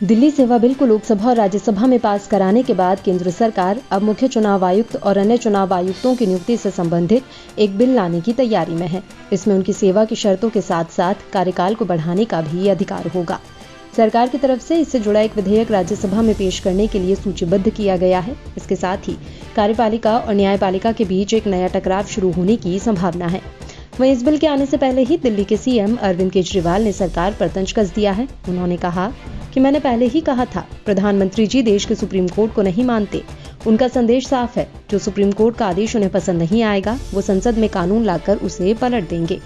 दिल्ली सेवा बिल को लोकसभा और राज्यसभा में पास कराने के बाद केंद्र सरकार अब मुख्य चुनाव आयुक्त और अन्य चुनाव आयुक्तों की नियुक्ति से संबंधित एक बिल लाने की तैयारी में है। इसमें उनकी सेवा की शर्तों के साथ साथ कार्यकाल को बढ़ाने का भी अधिकार होगा। सरकार की तरफ से इससे जुड़ा एक विधेयक राज्यसभा में पेश करने के लिए सूचीबद्ध किया गया है। इसके साथ ही कार्यपालिका और न्यायपालिका के बीच एक नया टकराव शुरू होने की संभावना है। वहीं इस बिल के आने से पहले ही दिल्ली के सीएम अरविंद केजरीवाल ने सरकार पर तंज कस दिया है। उन्होंने कहा कि मैंने पहले ही कहा था, प्रधानमंत्री जी देश के सुप्रीम कोर्ट को नहीं मानते। उनका संदेश साफ है, जो सुप्रीम कोर्ट का आदेश उन्हें पसंद नहीं आएगा वो संसद में कानून लाकर उसे पलट देंगे।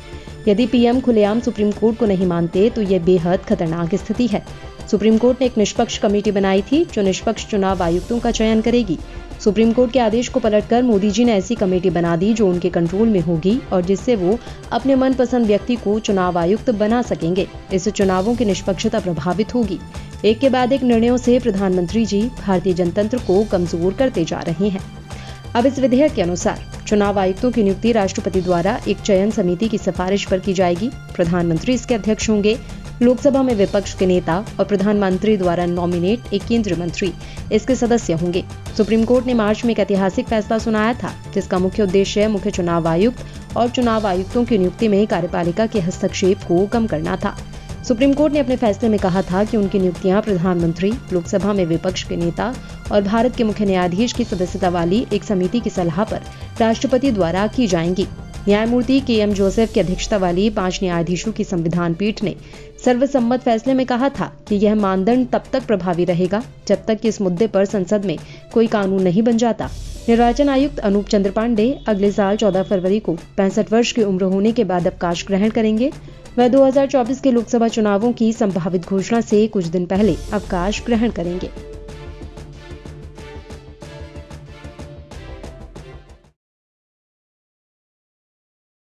यदि पीएम खुलेआम सुप्रीम कोर्ट को नहीं मानते तो ये बेहद खतरनाक स्थिति है। सुप्रीम कोर्ट ने एक निष्पक्ष कमेटी बनाई थी जो निष्पक्ष चुनाव आयुक्तों का चयन करेगी। सुप्रीम कोर्ट के आदेश को पलटकर मोदी जी ने ऐसी कमेटी बना दी जो उनके कंट्रोल में होगी और जिससे वो अपने मनपसंद व्यक्ति को चुनाव आयुक्त बना सकेंगे। इससे चुनावों की निष्पक्षता प्रभावित होगी। एक के बाद एक निर्णयों से प्रधानमंत्री जी भारतीय जनतंत्र को कमजोर करते जा रहे हैं। अब इस विधेयक के अनुसार चुनाव आयुक्तों की नियुक्ति राष्ट्रपति द्वारा एक चयन समिति की सिफारिश पर की जाएगी। प्रधानमंत्री इसके अध्यक्ष होंगे। लोकसभा में विपक्ष के नेता और प्रधानमंत्री द्वारा नॉमिनेट एक केंद्रीय मंत्री इसके सदस्य होंगे। सुप्रीम कोर्ट ने मार्च में एक ऐतिहासिक फैसला सुनाया था, जिसका मुख्य उद्देश्य मुख्य चुनाव आयुक्त और चुनाव आयुक्तों की नियुक्ति में कार्यपालिका के हस्तक्षेप को कम करना था। सुप्रीम कोर्ट ने अपने फैसले में कहा था कि उनकी नियुक्तियां प्रधानमंत्री, लोकसभा में विपक्ष के नेता और भारत के मुख्य न्यायाधीश की सदस्यता वाली एक समिति की सलाह पर राष्ट्रपति द्वारा की जाएंगी। न्यायमूर्ति के.एम. जोसेफ की अध्यक्षता वाली 5 न्यायाधीशों की संविधान पीठ ने सर्वसम्मत फैसले में कहा था कि यह मानदंड तब तक प्रभावी रहेगा जब तक कि इस मुद्दे पर संसद में कोई कानून नहीं बन जाता। निर्वाचन आयुक्त अनूप चंद्र पांडे अगले साल 14 फरवरी को 65 वर्ष की उम्र होने के बाद अवकाश ग्रहण करेंगे। वह 2024 के लोकसभा चुनावों की संभावित घोषणा से कुछ दिन पहले अवकाश ग्रहण करेंगे।